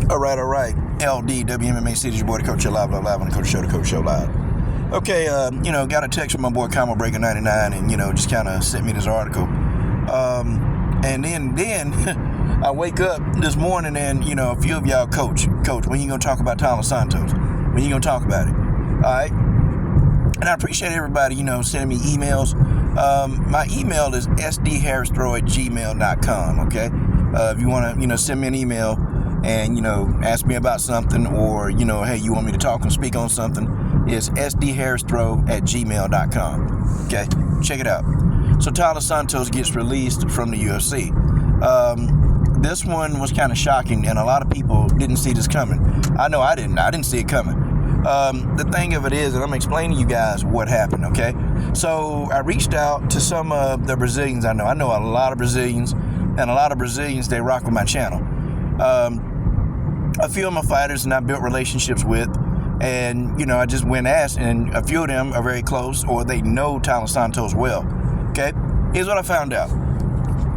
All right. LD, WMMA City's your boy, the Coach Show Live on the Coach Show Live. Okay, got a text from my boy, Combo Breaker 99, and, just kind of sent me this article. And then I wake up this morning and, a few of y'all, Coach, when you going to talk about Taila Santos? When you going to talk about it? All right? And I appreciate everybody, sending me emails. My email is sdharristhrow@gmail.com, okay? If you want to, send me an email and, ask me about something or, hey, you want me to talk and speak on something, it's sdharristhrow@gmail.com, okay? Check it out. So Taila Santos gets released from the UFC. This one was kind of shocking, and a lot of people didn't see this coming. I know I didn't see it coming. The thing of it is, and I'm explaining to you guys what happened, okay? So I reached out to some of the Brazilians I know. I know a lot of Brazilians, and a lot of Brazilians, they rock with my channel. A few of my fighters and I built relationships with, and, I just went and asked, and a few of them are very close, or they know Taila Santos well, okay? Here's what I found out.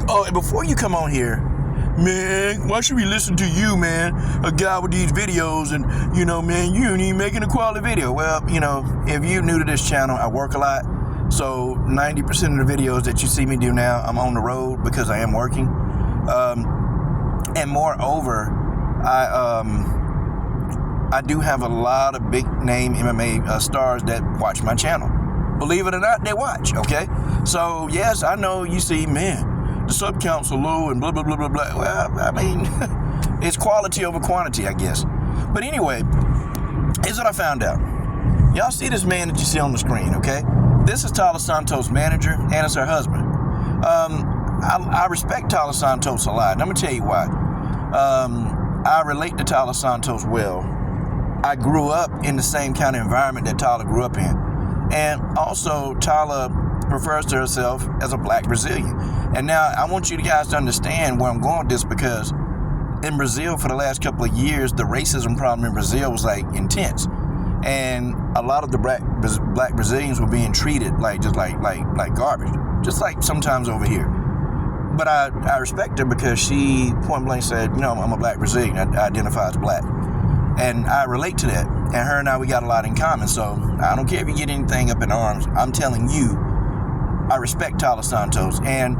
Oh, and before you come on here, man, why should we listen to you, man? A guy with these videos and, man, you ain't even making a quality video. Well, if you're new to this channel, I work a lot. So 90% of the videos that you see me do now, I'm on the road because I am working. And moreover, I do have a lot of big name MMA stars that watch my channel. Believe it or not, they watch, okay? So, yes, I know you see, man, the sub counts are low and blah, blah, blah, blah, blah. Well, I mean, it's quality over quantity, I guess. But anyway, here's what I found out. Y'all see this man that you see on the screen, okay? This is Taila Santos' manager, and it's her husband. I respect Taila Santos a lot, and I'm going to tell you why. I relate to Taila Santos well. I grew up in the same kind of environment that Taila grew up in. And also, Taila refers to herself as a black Brazilian. And now I want you guys to understand where I'm going with this, because in Brazil for the last couple of years, the racism problem in Brazil was intense. And a lot of the black Brazilians were being treated like garbage, just like sometimes over here. But I respect her because she point blank said, I'm a black Brazilian. I identify as black. And I relate to that. And her and I, we got a lot in common. So I don't care if you get anything up in arms. I'm telling you, I respect Taila Santos. And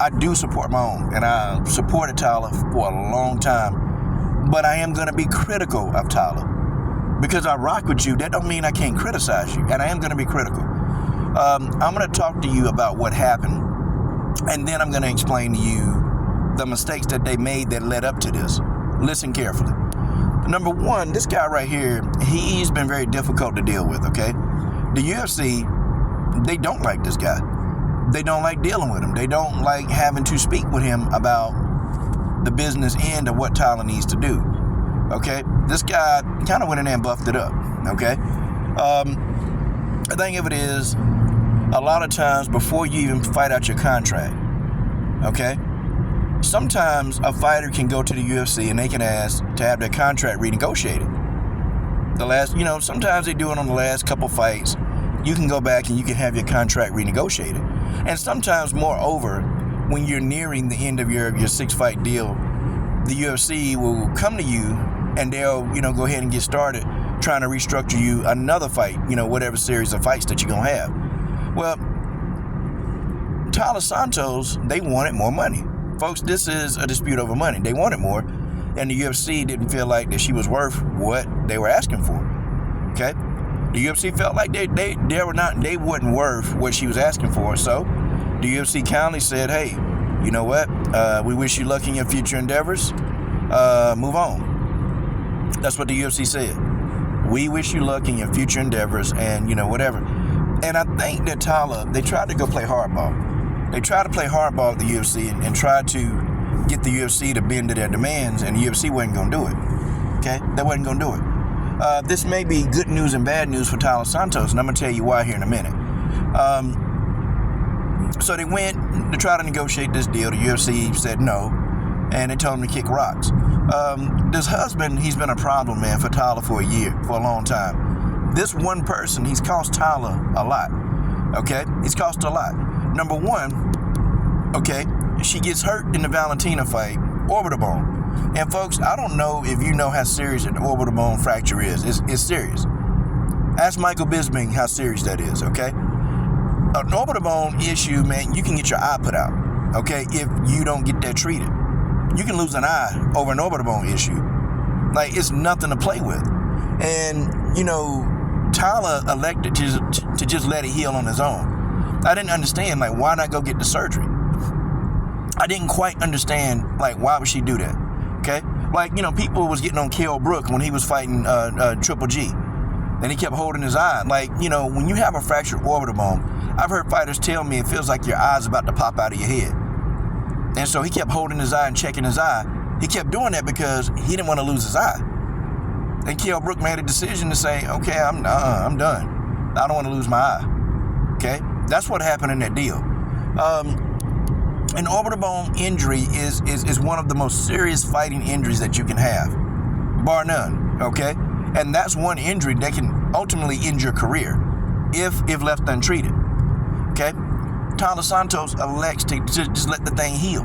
I do support my own. And I supported Taila for a long time. But I am going to be critical of Taila. Because I rock with you, that don't mean I can't criticize you. And I am going to be critical. I'm going to talk to you about what happened. And then I'm going to explain to you the mistakes that they made that led up to this. Listen carefully. Number one, this guy right here, he's been very difficult to deal with, okay? The UFC, they don't like this guy. They don't like dealing with him. They don't like having to speak with him about the business end of what Taila needs to do, okay? This guy kind of went in there and buffed it up, okay? The thing of it is, a lot of times before you even fight out your contract, okay, sometimes a fighter can go to the UFC and they can ask to have their contract renegotiated. Sometimes they do it on the last couple fights. You can go back and you can have your contract renegotiated. And sometimes, moreover, when you're nearing the end of your 6-fight deal, the UFC will come to you and they'll, go ahead and get started trying to restructure you another fight, whatever series of fights that you're going to have. Well, Taila Santos, they wanted more money. Folks, this is a dispute over money. They wanted more, and the UFC didn't feel like that she was worth what they were asking for. Okay? The UFC felt like they wasn't worth what she was asking for. So the UFC kindly said, hey, you know what? We wish you luck in your future endeavors. Move on. That's what the UFC said. We wish you luck in your future endeavors and, whatever. And I think that Taila, they tried to go play hardball. They tried to play hardball with the UFC and tried to get the UFC to bend to their demands, and the UFC wasn't going to do it. Okay? They wasn't going to do it. This may be good news and bad news for Taila Santos, and I'm going to tell you why here in a minute. So they went to try to negotiate this deal. The UFC said no, and they told him to kick rocks. This husband, he's been a problem, man, for Taila for a long time. This one person, he's cost Taila a lot, okay? He's cost a lot. Number one, okay, she gets hurt in the Valentina fight, orbital bone. And folks, I don't know if you know how serious an orbital bone fracture is. It's serious. Ask Michael Bisping how serious that is, okay? An orbital bone issue, man, you can get your eye put out, okay, if you don't get that treated. You can lose an eye over an orbital bone issue. Like, it's nothing to play with. And, you know, Taila elected to just let it heal on his own. I didn't understand, like, why not go get the surgery? I didn't quite understand, like, why would she do that, okay? Like, you know, people was getting on Kell Brook when he was fighting Triple G. And he kept holding his eye. Like, you know, when you have a fractured orbital bone, I've heard fighters tell me it feels like your eye's about to pop out of your head. And so he kept holding his eye and checking his eye. He kept doing that because he didn't want to lose his eye. And Kell Brook made a decision to say, okay, I'm done. I don't want to lose my eye. Okay? That's what happened in that deal. An orbital bone injury is one of the most serious fighting injuries that you can have, bar none. Okay? And that's one injury that can ultimately end your career if left untreated. Okay? Taila Santos elects to just let the thing heal.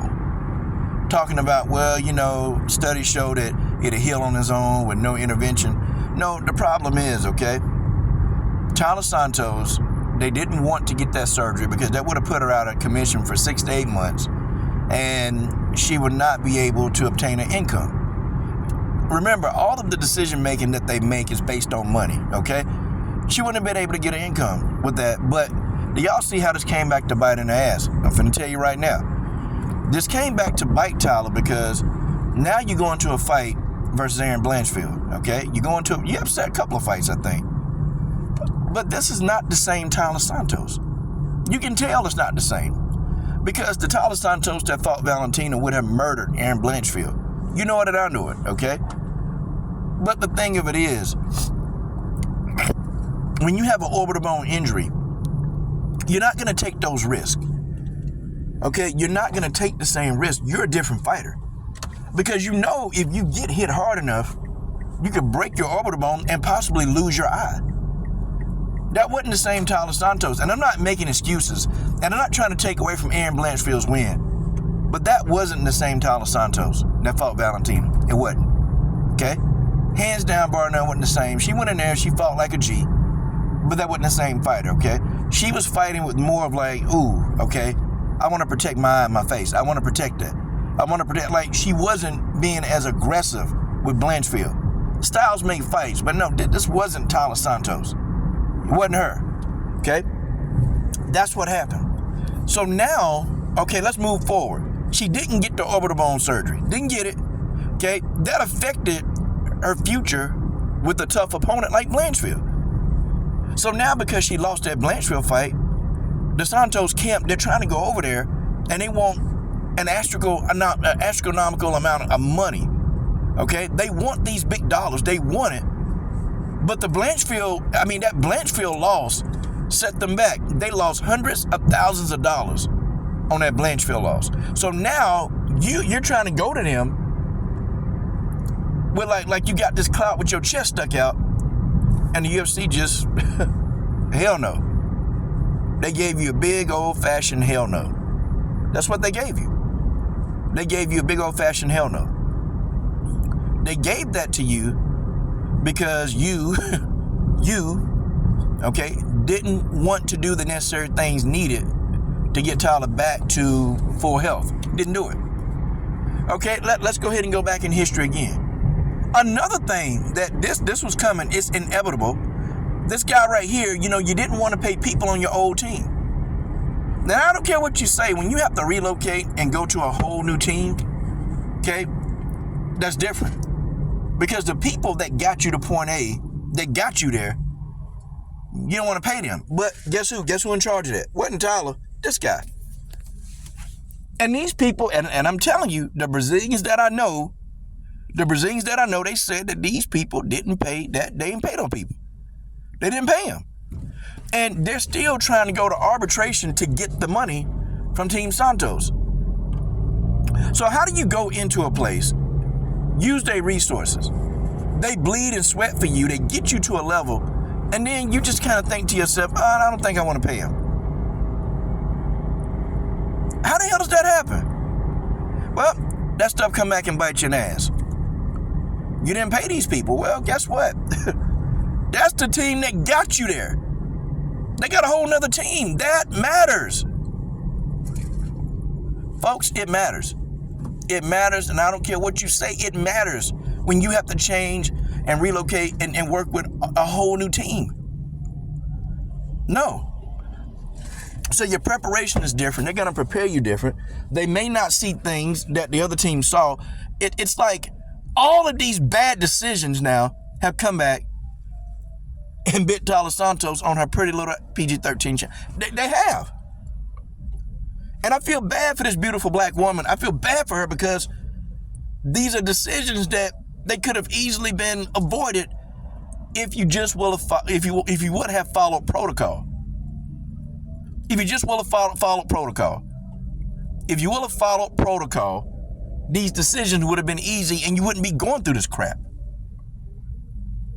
Talking about, well, you know, studies show that it'll heal on its own with no intervention. No, the problem is, okay, Taila Santos, they didn't want to get that surgery because that would have put her out of commission for 6 to 8 months, and she would not be able to obtain an income. Remember, all of the decision making that they make is based on money, okay? She wouldn't have been able to get an income with that, but do y'all see how this came back to bite in the ass? I'm finna tell you right now. This came back to bite Taila because now you go into a fight versus Aaron Blanchfield, okay? You upset a couple of fights, I think. But this is not the same Taila Santos. You can tell it's not the same. Because the Taila Santos that fought Valentina would have murdered Aaron Blanchfield. You know it and I know it, okay? But the thing of it is, when you have an orbital bone injury, you're not going to take those risks. Okay? You're not going to take the same risk. You're a different fighter. Because you know if you get hit hard enough, you could break your orbital bone and possibly lose your eye. That wasn't the same Taila Santos. And I'm not making excuses. And I'm not trying to take away from Aaron Blanchfield's win. But that wasn't the same Taila Santos that fought Valentina. It wasn't. Okay? Hands down, bar none, wasn't the same. She went in there, she fought like a G. But that wasn't the same fighter, okay? She was fighting with more of like, ooh, okay, I want to protect my eye and my face. I want to protect that. I want to protect, like, she wasn't being as aggressive with Blanchfield. Styles make fights, but no, this wasn't Taila Santos. It wasn't her, okay? That's what happened. So now, okay, let's move forward. She didn't get the orbital bone surgery. Didn't get it, okay? That affected her future with a tough opponent like Blanchfield. So now because she lost that Blanchfield fight, the Santos camp, they're trying to go over there and they want an astronomical amount of money, okay? They want these big dollars. They want it. But that Blanchfield loss set them back. They lost hundreds of thousands of dollars on that Blanchfield loss. So now you're trying to go to them with like you got this clout with your chest stuck out, and the UFC just hell no. They gave you a big old-fashioned hell no. That's what they gave you. They gave you a big old-fashioned hell no. They gave that to you because you, okay, didn't want to do the necessary things needed to get Taila back to full health. Didn't do it. Okay, let's go ahead and go back in history again. Another thing that this was coming, it's inevitable. This guy right here, you know, you didn't want to pay people on your old team. Now, I don't care what you say. When you have to relocate and go to a whole new team, okay, that's different. Because the people that got you to point A, that got you there, you don't want to pay them. But guess who? Guess who in charge of that? Wasn't Taila, this guy. And these people, and I'm telling you, the Brazilians that I know, they said that these people didn't pay, that they didn't pay those people. They didn't pay them. And they're still trying to go to arbitration to get the money from Team Santos. So how do you go into a place, use their resources, they bleed and sweat for you, they get you to a level, and then you just kind of think to yourself, I don't think I want to pay them. How the hell does that happen? Well, that stuff come back and bite you in the ass. You didn't pay these people. Well, guess what? That's the team that got you there. They got a whole nother team. That matters. Folks, it matters. It matters, and I don't care what you say, it matters when you have to change and relocate and work with a whole new team. No. So your preparation is different. They're going to prepare you different. They may not see things that the other team saw. It's like all of these bad decisions now have come back and bit Taila Santos on her pretty little PG-13 channel. They have. And I feel bad for this beautiful black woman. I feel bad for her because these are decisions that they could have easily been avoided if you just if you would have followed protocol. If you just will have followed protocol. If you will have followed protocol, these decisions would have been easy and you wouldn't be going through this crap.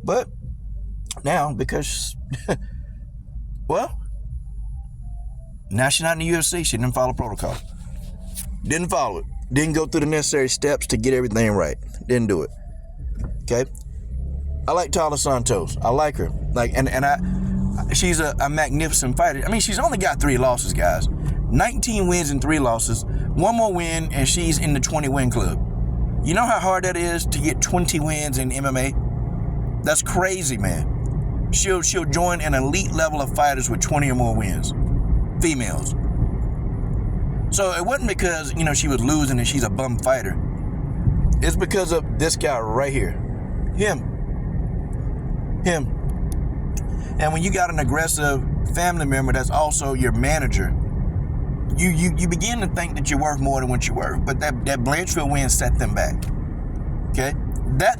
But now, because, well, now she's not in the UFC, she didn't follow protocol. Didn't follow it. Didn't go through the necessary steps to get everything right. Didn't do it. Okay? I like Taila Santos. I like her. She's a magnificent fighter. I mean, she's only got 3 losses, guys. 19 wins and 3 losses. 1 more win, and she's in the 20-win club. You know how hard that is to get 20 wins in MMA? That's crazy, man. She'll join an elite level of fighters with 20 or more wins. Females. So it wasn't because, she was losing and she's a bum fighter. It's because of this guy right here. Him. And when you got an aggressive family member that's also your manager, you begin to think that you're worth more than what you're worth. But that Blanchfield win set them back. Okay?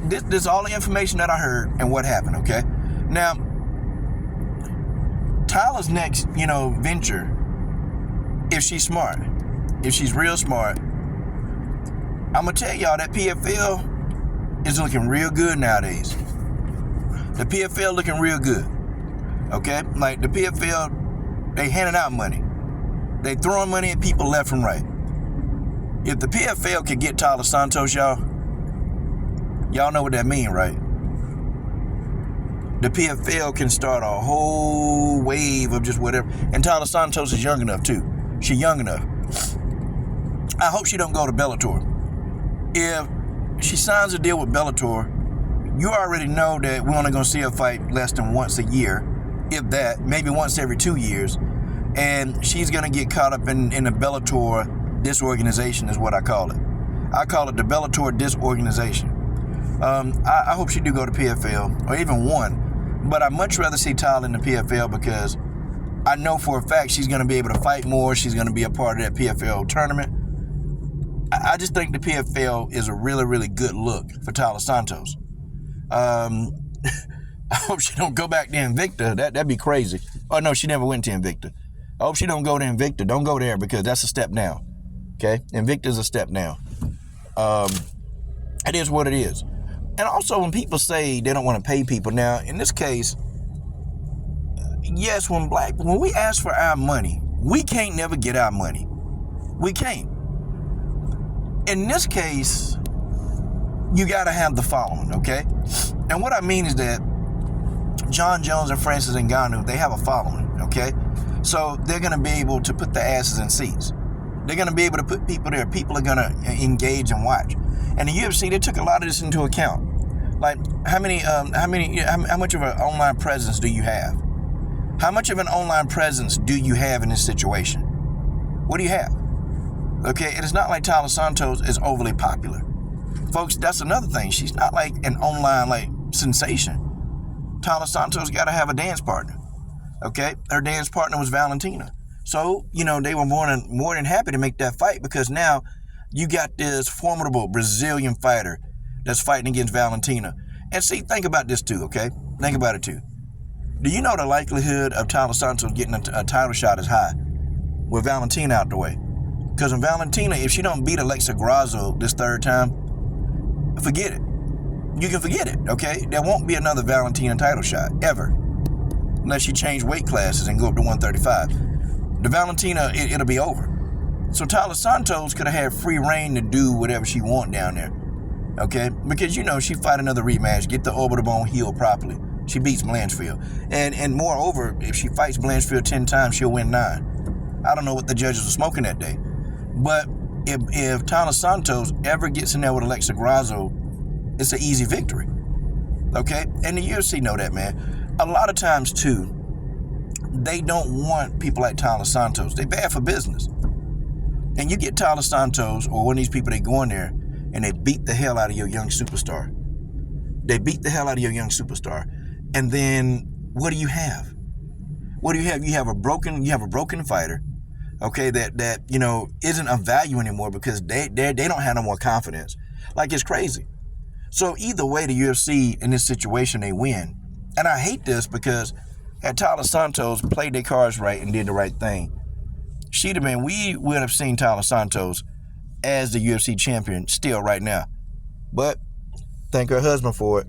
This is all the information that I heard and what happened, okay? Now, Taila's next, venture, if she's smart, if she's real smart, I'm going to tell y'all that PFL is looking real good nowadays. The PFL looking real good. Okay? Like the PFL, they handing out money. They throwing money at people left and right. If the PFL could get Taila Santos, y'all know what that mean, right? The PFL can start a whole wave of just whatever. And Taila Santos is young enough too. She's young enough. I hope she don't go to Bellator. If she signs a deal with Bellator, you already know that we're only going to see her fight less than once a year, if that, maybe once every 2 years. And she's going to get caught up in the Bellator disorganization is what I call it. I call it the Bellator disorganization. I hope she do go to PFL, or even one. But I'd much rather see Taila in the PFL because I know for a fact she's going to be able to fight more. She's going to be a part of that PFL tournament. I just think the PFL is a really, really good look for Taila Santos. I hope she don't go back to Invicta. That'd be crazy. Oh, no, she never went to Invicta. I hope she don't go to Invicta. Don't go there because that's a step down. Okay? Invicta's a step down. It is what it is. And also when people say they don't want to pay people, now, in this case, yes, when we ask for our money, we can't never get our money. We can't. In this case, you got to have the following, okay? And what I mean is that John Jones and Francis Ngannou, they have a following, okay? So they're going to be able to put their asses in seats. They're going to be able to put people there. People are going to engage and watch. And the UFC, they took a lot of this into account. Like, how much of an online presence do you have? How much of an online presence do you have in this situation? What do you have? Okay, it is not like Taila Santos is overly popular. Folks, that's another thing. She's not like an online, sensation. Taila Santos got to have a dance partner. Okay? Her dance partner was Valentina. So, they were more than happy to make that fight because now you got this formidable Brazilian fighter that's fighting against Valentina. And see, think about this too, okay? Think about it too. Do you know the likelihood of Taila Santos getting a title shot is high with Valentina out the way? Because in Valentina, if she don't beat Alexa Grasso this third time, forget it. You can forget it, okay? There won't be another Valentina title shot, ever. Unless she change weight classes and go up to 135. The Valentina, it'll be over. So Taila Santos could have had free reign to do whatever she want down there. Okay? Because, she fight another rematch, get the orbital bone healed properly. She beats Blanchfield. And moreover, if she fights Blanchfield 10 times, she'll win 9. I don't know what the judges were smoking that day. But if Taila Santos ever gets in there with Alexa Grasso, it's an easy victory. Okay? And the UFC know that, man. A lot of times, too, they don't want people like Taila Santos. They bad for business. And you get Taila Santos or one of these people, they go in there and they beat the hell out of your young superstar. They beat the hell out of your young superstar. And then what do you have? What do you have? You have a broken fighter, okay, that isn't of value anymore because they don't have no more confidence. Like, it's crazy. So either way, the UFC in this situation, they win. And I hate this because had Taila Santos played their cards right and did the right thing, we would have seen Taila Santos as the UFC champion still right now. But thank her husband for it.